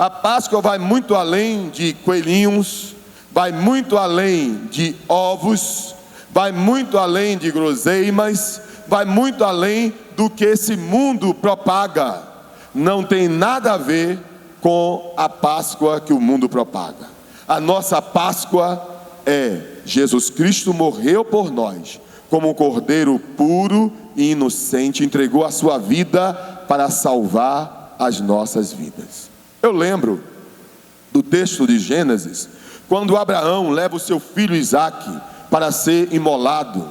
A Páscoa vai muito além de coelhinhos, vai muito além de ovos, vai muito além de guloseimas, vai muito além do que esse mundo propaga. Não tem nada a ver com a Páscoa que o mundo propaga. A nossa Páscoa é: Jesus Cristo morreu por nós, como um cordeiro puro e inocente, entregou a sua vida para salvar as nossas vidas. Eu lembro do texto de Gênesis, quando Abraão leva o seu filho Isaque para ser imolado,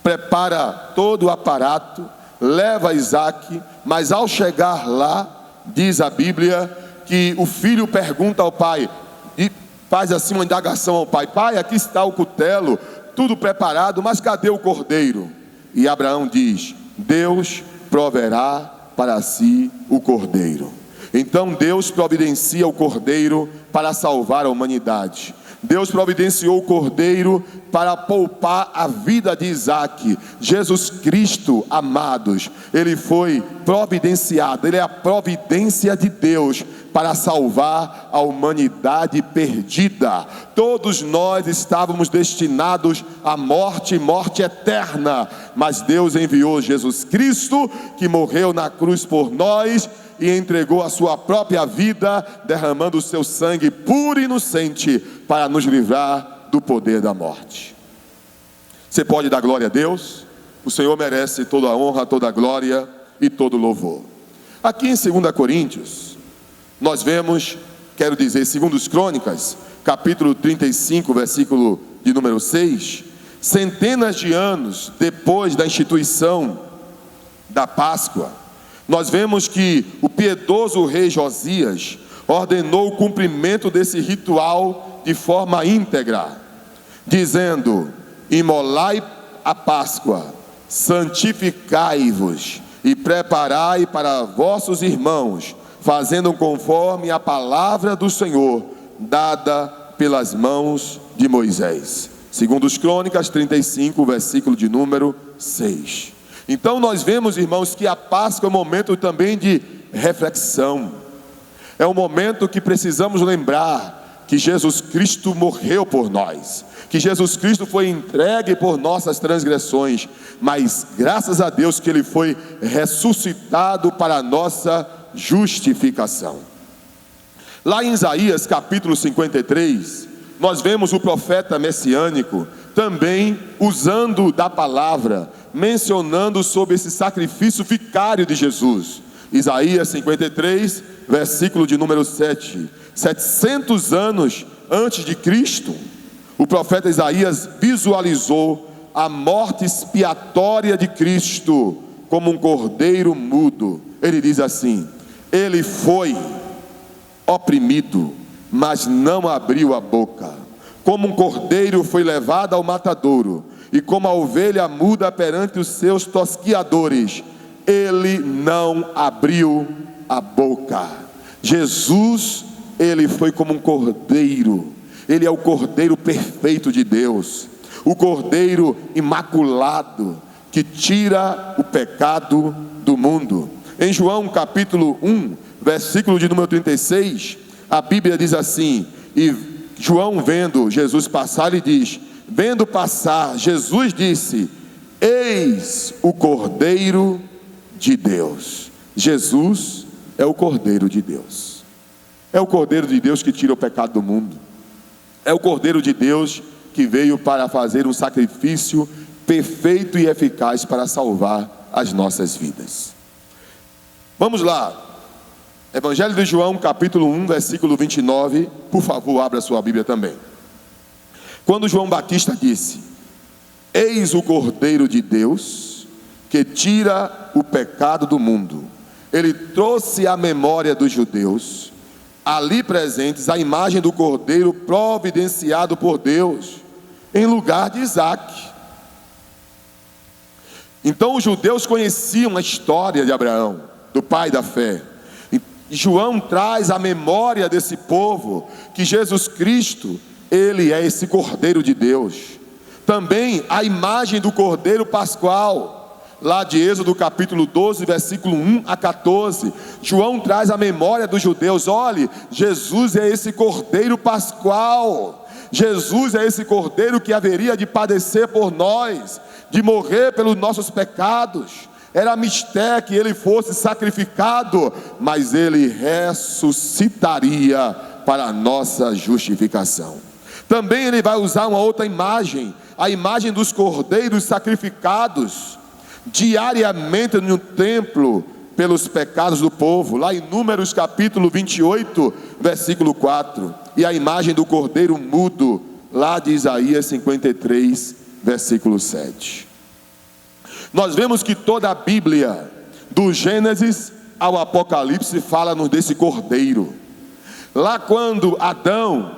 prepara todo o aparato, leva Isaque, mas ao chegar lá, diz a Bíblia, que o filho pergunta ao pai, e faz assim uma indagação ao pai: pai, aqui está o cutelo, tudo preparado, mas cadê o cordeiro? E Abraão diz: Deus proverá para si o cordeiro. Então Deus providencia o cordeiro para salvar a humanidade. Deus providenciou o cordeiro para poupar a vida de Isaque. Jesus Cristo, amados, ele foi providenciado, ele é a providência de Deus para salvar a humanidade perdida. Todos nós estávamos destinados à morte, morte eterna, mas Deus enviou Jesus Cristo, que morreu na cruz por nós e entregou a sua própria vida, derramando o seu sangue puro e inocente para nos livrar do poder da morte. Você pode dar glória a Deus? O Senhor merece toda a honra, toda a glória e todo o louvor. Aqui em 2 Coríntios, nós vemos, quero dizer, 2 Crônicas, capítulo 35, versículo de número 6, centenas de anos depois da instituição da Páscoa, nós vemos que o piedoso rei Josias ordenou o cumprimento desse ritual de forma íntegra, dizendo: imolai a Páscoa, santificai-vos e preparai para vossos irmãos, fazendo conforme a palavra do Senhor, dada pelas mãos de Moisés. 2 Crônicas 35, versículo de número 6. Então nós vemos, irmãos, que a Páscoa é um momento também de reflexão. É um momento que precisamos lembrar que Jesus Cristo morreu por nós, que Jesus Cristo foi entregue por nossas transgressões, mas graças a Deus que Ele foi ressuscitado para a nossa justificação. Lá em Isaías capítulo 53, nós vemos o profeta messiânico também usando da palavra, mencionando sobre esse sacrifício vicário de Jesus. Isaías 53, versículo de número 7. 700 anos antes de Cristo, o profeta Isaías visualizou a morte expiatória de Cristo como um cordeiro mudo. Ele diz assim: ele foi oprimido, mas não abriu a boca. Como um cordeiro foi levado ao matadouro, e como a ovelha muda perante os seus tosquiadores, ele não abriu a boca. Jesus, ele foi como um cordeiro. Ele é o cordeiro perfeito de Deus, o cordeiro imaculado, que tira o pecado do mundo. Em João capítulo 1, versículo de número 36, a Bíblia diz assim: e João, vendo Jesus passar, ele diz: vendo passar, Jesus disse: eis o Cordeiro de Deus. Jesus é o Cordeiro de Deus. É o Cordeiro de Deus que tira o pecado do mundo. É o Cordeiro de Deus que veio para fazer um sacrifício perfeito e eficaz para salvar as nossas vidas. Vamos lá. Evangelho de João, capítulo 1, versículo 29. Por favor, abra sua Bíblia também. Quando João Batista disse: eis o Cordeiro de Deus, que tira o pecado do mundo, ele trouxe à memória dos judeus, ali presentes, a imagem do Cordeiro providenciado por Deus, em lugar de Isaque. Então os judeus conheciam a história de Abraão, do pai da fé. João traz à memória desse povo que Jesus Cristo, ele é esse Cordeiro de Deus. Também a imagem do Cordeiro Pascual, lá de Êxodo capítulo 12, versículo 1 a 14, João traz a memória dos judeus: olhe, Jesus é esse cordeiro pascual, Jesus é esse cordeiro que haveria de padecer por nós, de morrer pelos nossos pecados. Era mistério que ele fosse sacrificado, mas ele ressuscitaria para a nossa justificação. Também ele vai usar uma outra imagem, a imagem dos cordeiros sacrificados diariamente no templo pelos pecados do povo, lá em Números capítulo 28, versículo 4, e a imagem do cordeiro mudo, lá de Isaías 53, versículo 7. Nós vemos que toda a Bíblia, do Gênesis ao Apocalipse, fala-nos desse cordeiro. Lá quando Adão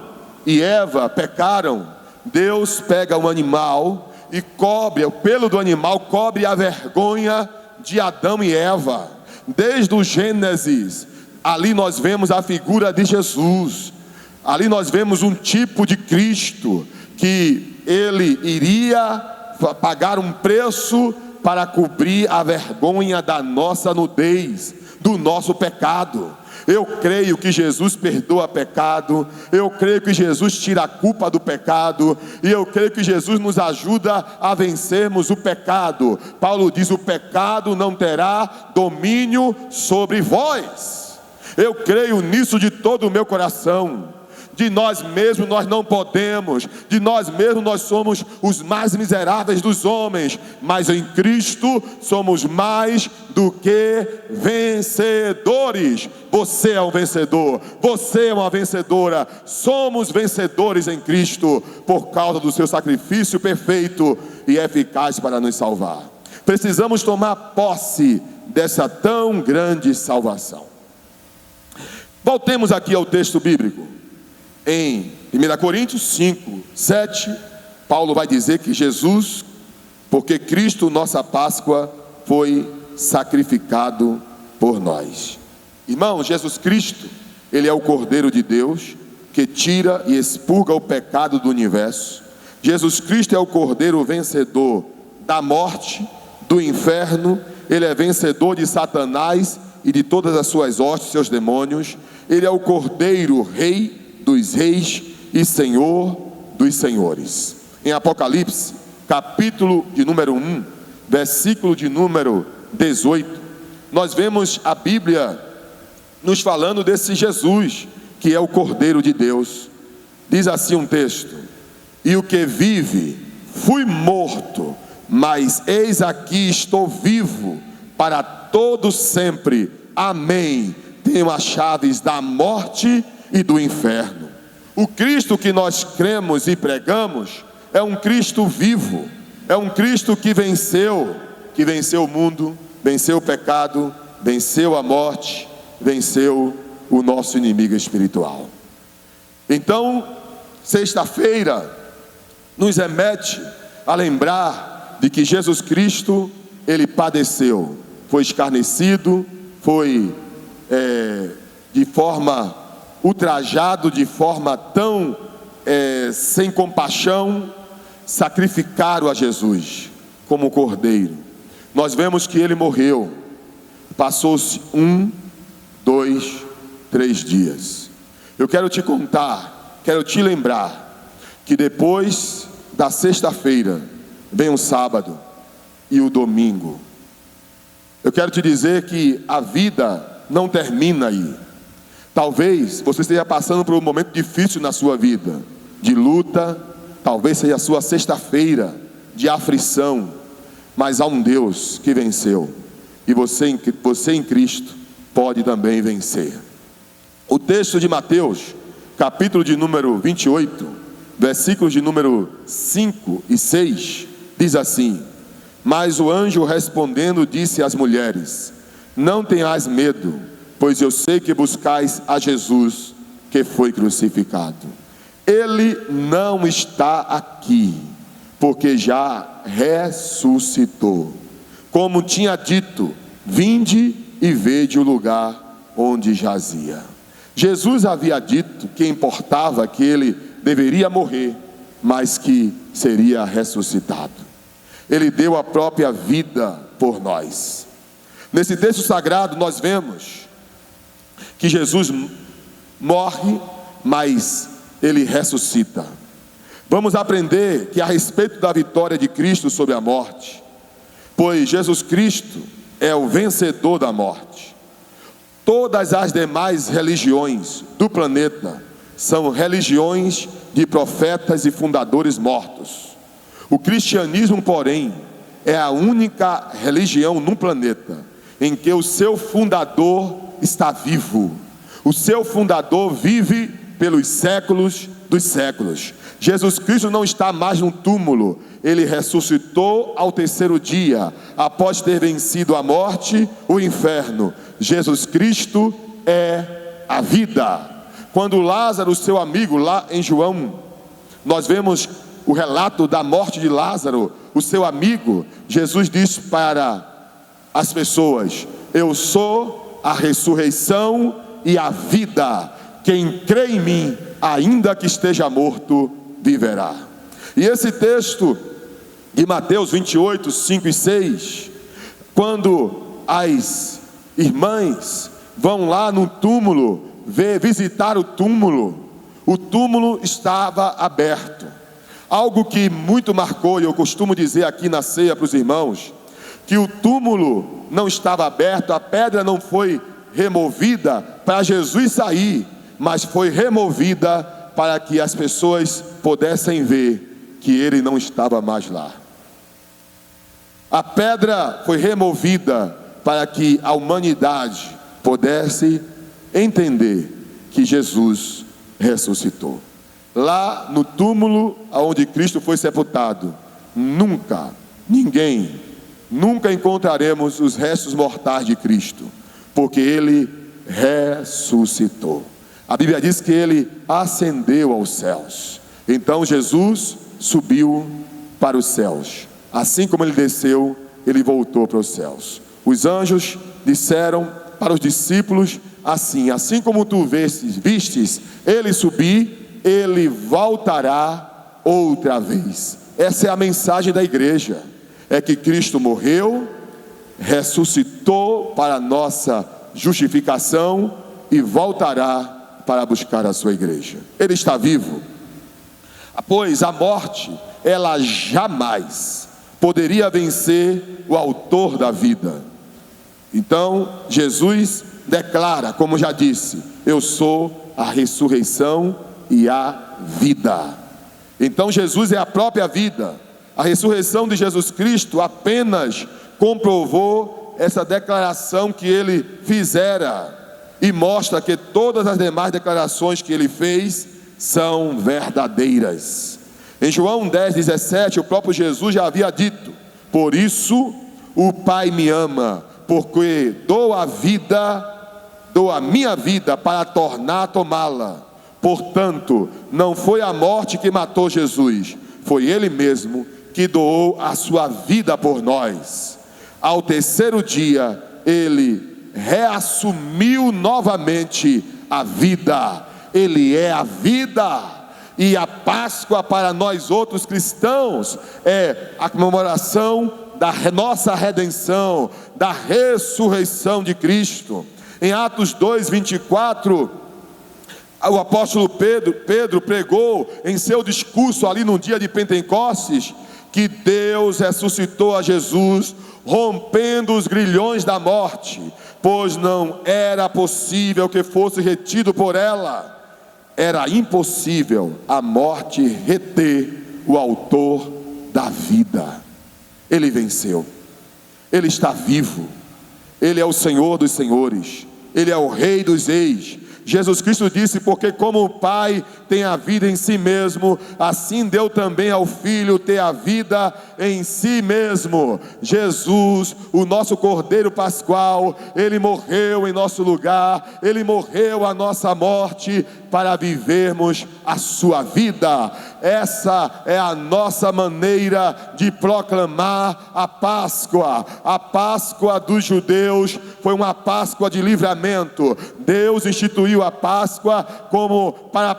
e Eva pecaram, Deus pega um animal e cobre, o pelo do animal cobre a vergonha de Adão e Eva. Desde o Gênesis, ali nós vemos a figura de Jesus, ali nós vemos um tipo de Cristo, que ele iria pagar um preço para cobrir a vergonha da nossa nudez, do nosso pecado. Eu creio que Jesus perdoa pecado, eu creio que Jesus tira a culpa do pecado, e eu creio que Jesus nos ajuda a vencermos o pecado. Paulo diz: o pecado não terá domínio sobre vós. Eu creio nisso de todo o meu coração. De nós mesmos nós não podemos, de nós mesmos nós somos os mais miseráveis dos homens, mas em Cristo somos mais do que vencedores. Você é um vencedor, você é uma vencedora, somos vencedores em Cristo, por causa do seu sacrifício perfeito e eficaz para nos salvar. Precisamos tomar posse dessa tão grande salvação. Voltemos aqui ao texto bíblico. Em 1 Coríntios 5, 7, Paulo vai dizer que Jesus, porque Cristo, nossa Páscoa, foi sacrificado por nós. Irmão, Jesus Cristo, ele é o Cordeiro de Deus, que tira e expurga o pecado do universo. Jesus Cristo é o Cordeiro vencedor da morte, do inferno. Ele é vencedor de Satanás e de todas as suas hostes, seus demônios. Ele é o Cordeiro Rei dos reis e Senhor dos senhores. Em Apocalipse, capítulo de número 1, versículo de número 18, nós vemos a Bíblia nos falando desse Jesus, que é o Cordeiro de Deus. Diz assim um texto: e o que vive, fui morto, mas eis aqui estou vivo para todo sempre. Amém. Tenho as chaves da morte e do inferno. O Cristo que nós cremos e pregamos é um Cristo vivo, é um Cristo que venceu o mundo, venceu o pecado, venceu a morte, venceu o nosso inimigo espiritual. Então, sexta-feira nos remete a lembrar de que Jesus Cristo, ele padeceu, foi escarnecido, foi de forma ultrajado, de forma tão sem compaixão. Sacrificaram a Jesus como cordeiro. Nós vemos que ele morreu. Passou-se 1, 2, 3 dias. Eu quero te contar, quero te lembrar que depois da sexta-feira vem o sábado e o domingo. Eu quero te dizer que a vida não termina aí. Talvez você esteja passando por um momento difícil na sua vida, de luta, talvez seja a sua sexta-feira de aflição, mas há um Deus que venceu, e você em Cristo pode também vencer. O texto de Mateus, capítulo de número 28, versículos de número 5 e 6, diz assim: mas o anjo respondendo disse às mulheres: não tenhais medo, pois eu sei que buscais a Jesus, que foi crucificado. Ele não está aqui, porque já ressuscitou. Como tinha dito, vinde e vede o lugar onde jazia. Jesus havia dito que importava que ele deveria morrer, mas que seria ressuscitado. Ele deu a própria vida por nós. Nesse texto sagrado nós vemos que Jesus morre, mas ele ressuscita. Vamos aprender que a respeito da vitória de Cristo sobre a morte, pois Jesus Cristo é o vencedor da morte. Todas as demais religiões do planeta são religiões de profetas e fundadores mortos. O cristianismo, porém, é a única religião no planeta em que o seu fundador está vivo. O seu fundador vive pelos séculos dos séculos. Jesus Cristo não está mais no túmulo. Ele ressuscitou ao terceiro dia, após ter vencido a morte, o inferno. Jesus Cristo é a vida. Quando Lázaro, seu amigo, lá em João, nós vemos o relato da morte de Lázaro, o seu amigo, Jesus diz para as pessoas: eu sou a ressurreição e a vida. Quem crê em mim, ainda que esteja morto, viverá. E esse texto de Mateus 28, 5 e 6, quando as irmãs vão lá no túmulo, visitar o túmulo estava aberto. Algo que muito marcou, e eu costumo dizer aqui na ceia para os irmãos, que o túmulo não estava aberto, a pedra não foi removida para Jesus sair, mas foi removida para que as pessoas pudessem ver que ele não estava mais lá. A pedra foi removida para que a humanidade pudesse entender que Jesus ressuscitou. Lá no túmulo onde Cristo foi sepultado, nunca encontraremos os restos mortais de Cristo, porque ele ressuscitou. A Bíblia diz que ele ascendeu aos céus. Então Jesus subiu para os céus. Assim como ele desceu, ele voltou para os céus. Os anjos disseram para os discípulos assim como tu vistes ele subir, ele voltará outra vez. Essa é a mensagem da igreja, é que Cristo morreu, ressuscitou para a nossa justificação e voltará para buscar a sua igreja. Ele está vivo, pois a morte, ela jamais poderia vencer o autor da vida. Então Jesus declara, como já disse: eu sou a ressurreição e a vida. Então Jesus é a própria vida. A ressurreição de Jesus Cristo apenas comprovou essa declaração que ele fizera, e mostra que todas as demais declarações que ele fez são verdadeiras. Em João 10:17, o próprio Jesus já havia dito: por isso o Pai me ama, porque dou a minha vida para tornar a tomá-la. Portanto, não foi a morte que matou Jesus, foi ele mesmo que doou a sua vida por nós. Ao terceiro dia, ele reassumiu novamente a vida. Ele é a vida. E a Páscoa para nós outros cristãos é a comemoração da nossa redenção, da ressurreição de Cristo. Em Atos 2:24, o apóstolo Pedro pregou em seu discurso ali no dia de Pentecostes que Deus ressuscitou a Jesus, rompendo os grilhões da morte, pois não era possível que fosse retido por ela. Era impossível a morte reter o autor da vida. Ele venceu, ele está vivo, ele é o Senhor dos senhores, ele é o Rei dos reis. Jesus Cristo disse: porque como o Pai tem a vida em si mesmo, assim deu também ao Filho ter a vida em si mesmo. Jesus, o nosso Cordeiro Pascual, ele morreu em nosso lugar, ele morreu a nossa morte para vivermos a sua vida. Essa é a nossa maneira de proclamar a Páscoa. A Páscoa dos judeus foi uma Páscoa de livramento. Deus instituiu a Páscoa como para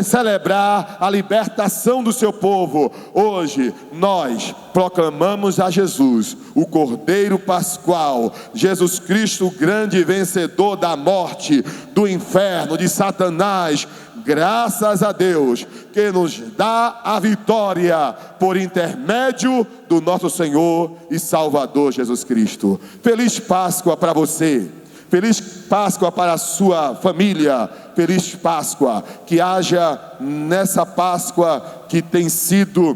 celebrar a libertação do seu povo. Hoje nós proclamamos a Jesus, o Cordeiro Pascual, Jesus Cristo, o grande vencedor da morte, do inferno, de Satanás. Graças a Deus que nos dá a vitória por intermédio do nosso Senhor e Salvador Jesus Cristo. Feliz Páscoa para você. Feliz Páscoa para a sua família. Feliz Páscoa. Que haja nessa Páscoa, que tem sido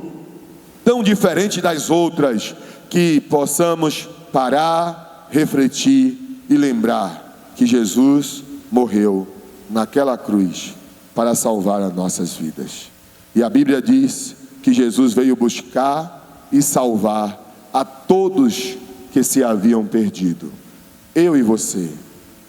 tão diferente das outras, que possamos parar, refletir e lembrar que Jesus morreu naquela cruz para salvar as nossas vidas. E a Bíblia diz que Jesus veio buscar e salvar a todos que se haviam perdido. Eu e você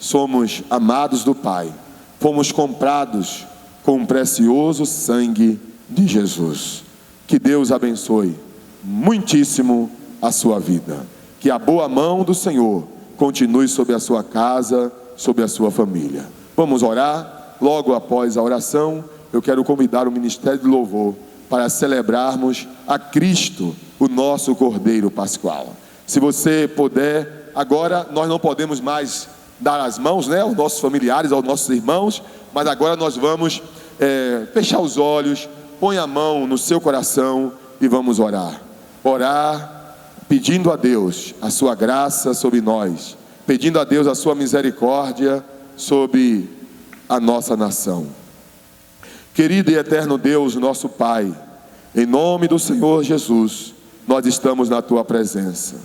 somos amados do Pai, fomos comprados com o precioso sangue de Jesus. Que Deus abençoe muitíssimo a sua vida, que a boa mão do Senhor continue sobre a sua casa, sobre a sua família. Vamos orar. Logo após a oração, eu quero convidar o Ministério de Louvor para celebrarmos a Cristo, o nosso Cordeiro Pascual. Se você puder, agora nós não podemos mais dar as mãos, aos nossos familiares, aos nossos irmãos, mas agora nós vamos fechar os olhos, põe a mão no seu coração e vamos orar. Orar pedindo a Deus a sua graça sobre nós, pedindo a Deus a sua misericórdia sobre a nossa nação. Querido e eterno Deus, nosso Pai, em nome do Senhor Jesus, nós estamos na Tua presença.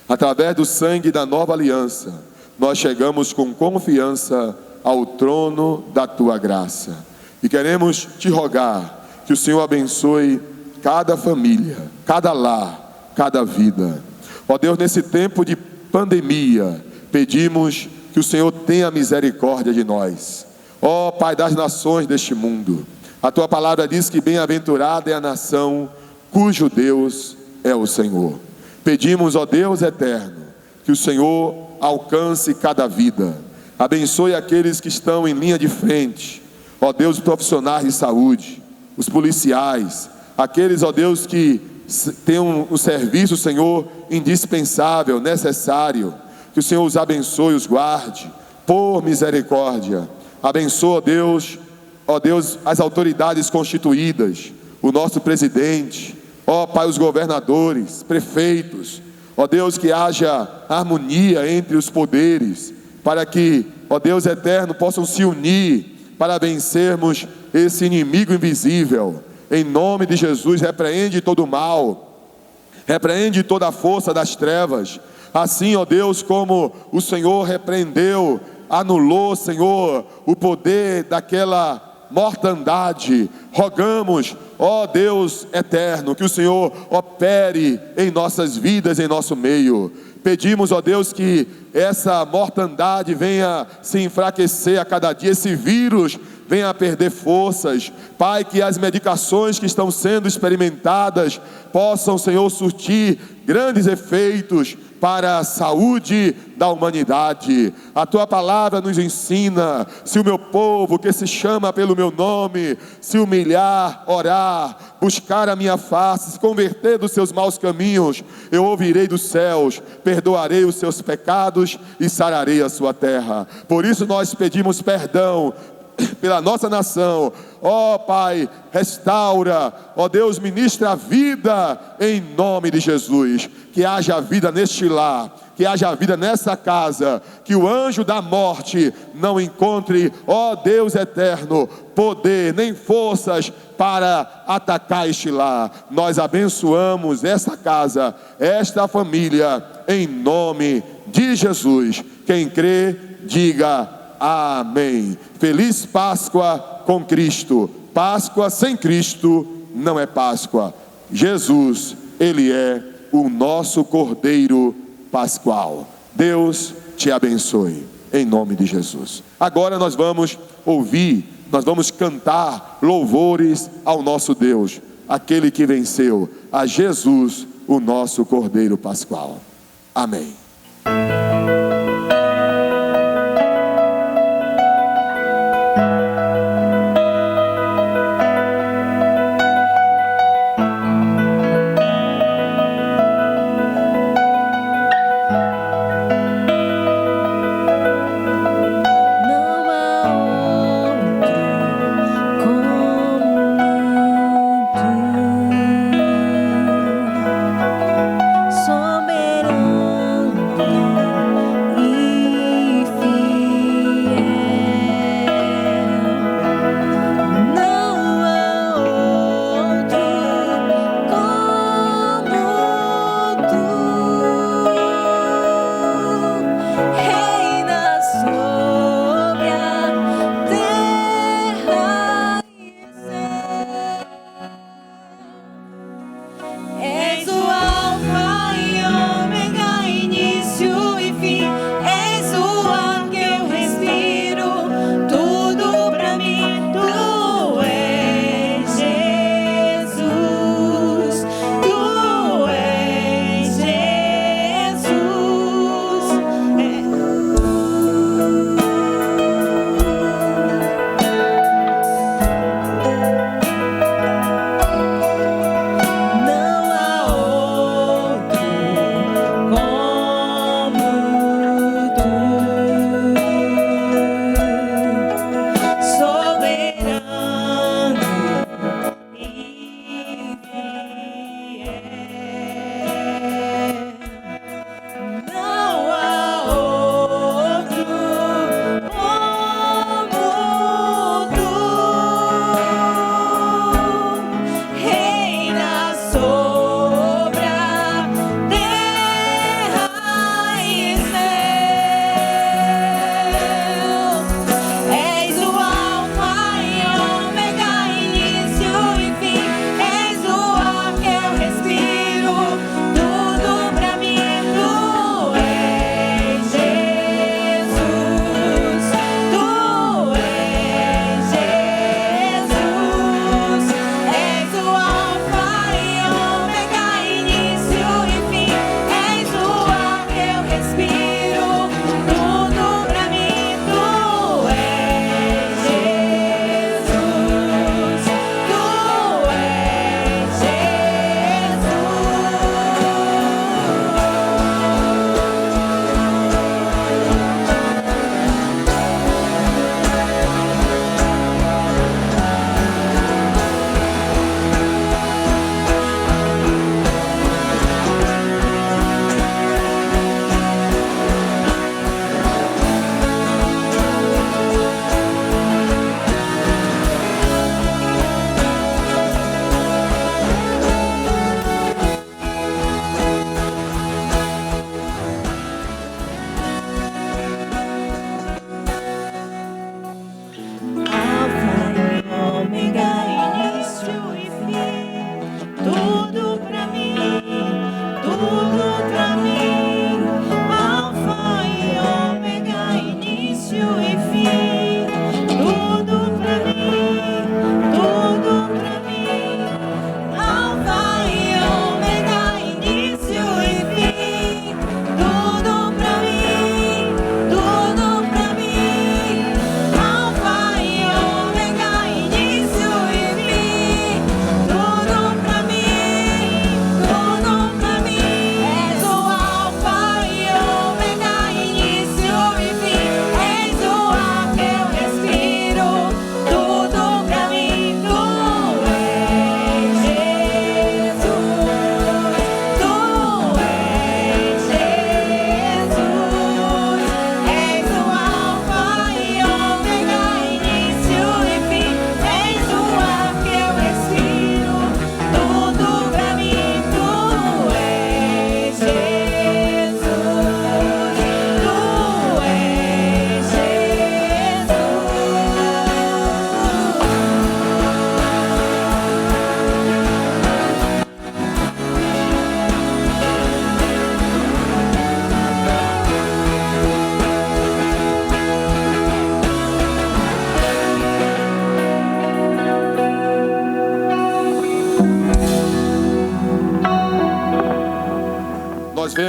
Através do sangue da nova aliança, nós chegamos com confiança ao trono da Tua graça. E queremos Te rogar que o Senhor abençoe cada família, cada lar, cada vida. Ó Deus, nesse tempo de pandemia, pedimos que o Senhor tenha misericórdia de nós. Ó Pai das nações deste mundo, a Tua palavra diz que bem-aventurada é a nação cujo Deus é o Senhor. Pedimos, ó Deus eterno, que o Senhor alcance cada vida, abençoe aqueles que estão em linha de frente, ó Deus, os profissionais de saúde, os policiais, aqueles, ó Deus, que têm um serviço, Senhor, indispensável, necessário, que o Senhor os abençoe, os guarde, por misericórdia. Abençoa, ó Deus, as autoridades constituídas, o nosso presidente, ó Pai, os governadores, prefeitos, ó Deus, que haja harmonia entre os poderes, para que, ó Deus eterno, possam se unir para vencermos esse inimigo invisível. Em nome de Jesus, repreende todo o mal, repreende toda a força das trevas, assim, ó Deus, como o Senhor repreendeu, anulou, Senhor, o poder daquela mortandade. Rogamos, ó Deus eterno, que o Senhor opere em nossas vidas, em nosso meio. Pedimos, ó Deus, que essa mortandade venha se enfraquecer a cada dia, esse vírus venha a perder forças. Pai, que as medicações que estão sendo experimentadas possam, Senhor, surtir grandes efeitos para a saúde da humanidade. A Tua palavra nos ensina: se o meu povo, que se chama pelo meu nome, se humilhar, orar, buscar a minha face, se converter dos seus maus caminhos, eu ouvirei dos céus, perdoarei os seus pecados e sararei a sua terra. Por isso nós pedimos perdão pela nossa nação. Ó Pai, restaura, ó Deus, ministra a vida em nome de Jesus. Que haja vida neste lar, que haja vida nessa casa, que o anjo da morte não encontre, ó Deus eterno, poder nem forças para atacar este lar. Nós abençoamos esta casa, esta família, em nome de Jesus. Quem crê, diga amém. Feliz Páscoa com Cristo. Páscoa sem Cristo não é Páscoa. Jesus, Ele é o nosso Cordeiro Pascual. Deus te abençoe, em nome de Jesus. Agora nós vamos ouvir, nós vamos cantar louvores ao nosso Deus, aquele que venceu, a Jesus, o nosso Cordeiro Pascual. Amém.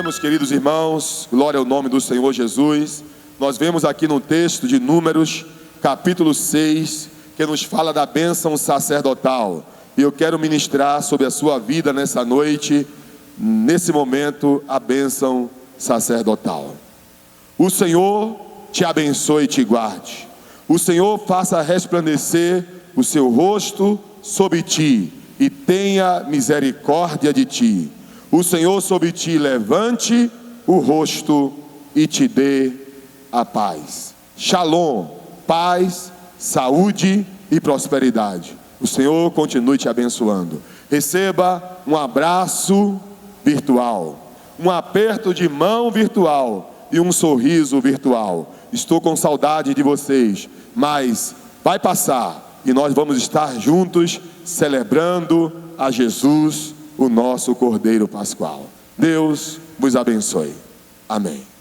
meus queridos irmãos, glória ao nome do Senhor Jesus. Nós vemos aqui no texto de Números, capítulo 6, que nos fala da bênção sacerdotal. E eu quero ministrar sobre a sua vida nessa noite, nesse momento, a bênção sacerdotal. O Senhor te abençoe e te guarde. O Senhor faça resplandecer o seu rosto sobre ti e tenha misericórdia de ti. O Senhor sobre ti levante o rosto e te dê a paz. Shalom, paz, saúde e prosperidade. O Senhor continue te abençoando. Receba um abraço virtual, um aperto de mão virtual e um sorriso virtual. Estou com saudade de vocês, mas vai passar e nós vamos estar juntos celebrando a Jesus, o nosso Cordeiro Pascual. Deus vos abençoe. Amém.